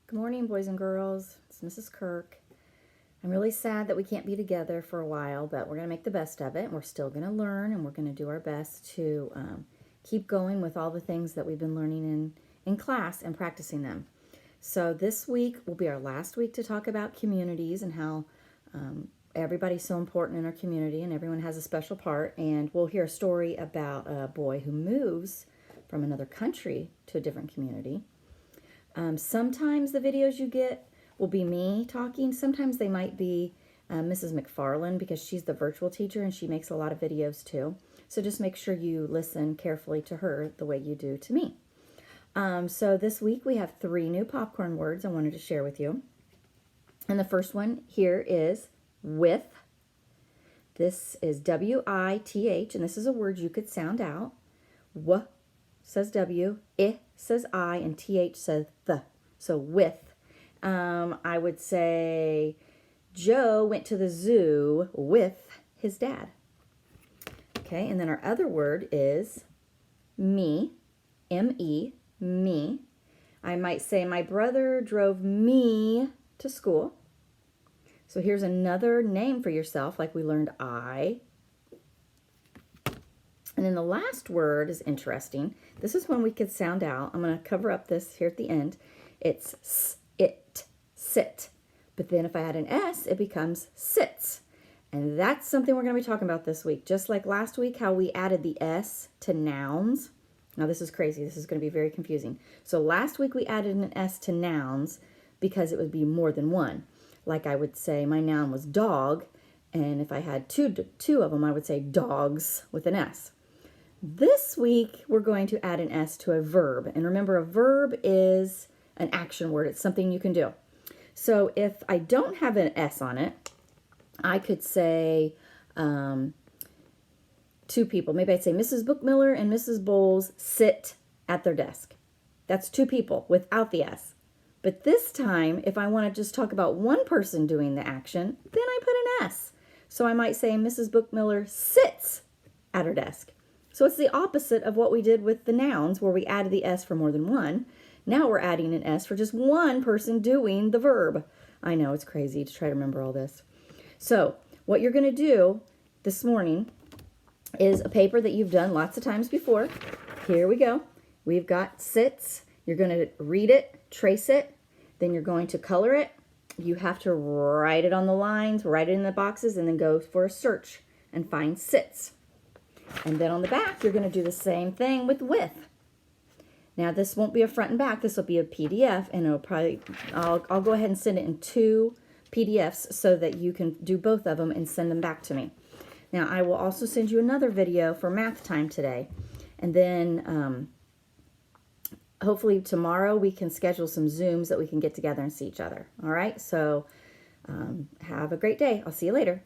Good morning, boys and girls. It's Mrs. Kirk. I'm really sad that we can't be together for a while, but we're going to make the best of it. We're still going to learn, and we're going to do our best to keep going with all the things that we've been learning in class and practicing them. So this week will be our last week to talk about communities and how everybody's so important in our community and everyone has a special part. And we'll hear a story about a boy who moves from another country to a different community. Sometimes the videos you get will be me talking. Sometimes they might be Mrs. McFarland because she's the virtual teacher and she makes a lot of videos too. So just make sure you listen carefully to her the way you do to me. So this week we have 3 new popcorn words I wanted to share with you. And the first one here is with. This is W-I-T-H, and this is a word you could sound out. W says W, I says I, and TH says the. So with. I would say Joe went to the zoo with his dad. Okay, and then our other word is me, M-E, me. I might say my brother drove me to school. So here's another name for yourself, like we learned I. And then the last word is interesting. This is one we could sound out. I'm going to cover up this here at the end. It's it, sit. But then if I add an S, it becomes sits. And that's something we're going to be talking about this week. Just like last week, how we added the S to nouns. Now this is crazy. This is going to be very confusing. So last week we added an S to nouns because it would be more than one. Like I would say my noun was dog. And if I had two of them, I would say dogs with an S. This week, we're going to add an S to a verb. And remember, a verb is an action word. It's something you can do. So if I don't have an S on it, I could say 2 people. Maybe I'd say Mrs. Bookmiller and Mrs. Bowles sit at their desk. That's 2 people without the S. But this time, if I want to just talk about one person doing the action, then I put an S. So I might say Mrs. Bookmiller sits at her desk. So it's the opposite of what we did with the nouns where we added the S for more than one. Now we're adding an S for just one person doing the verb. I know, it's crazy to try to remember all this. So what you're going to do this morning is a paper that you've done lots of times before. Here we go. We've got sits. You're going to read it, trace it, then you're going to color it. You have to write it on the lines, write it in the boxes, and then go for a search and find sits. And then on the back, you're going to do the same thing with. Now, this won't be a front and back. This will be a PDF, and it'll probably, I'll go ahead and send it in 2 PDFs so that you can do both of them and send them back to me. Now, I will also send you another video for math time today. And then hopefully tomorrow we can schedule some Zooms that we can get together and see each other. All right? So have a great day. I'll see you later.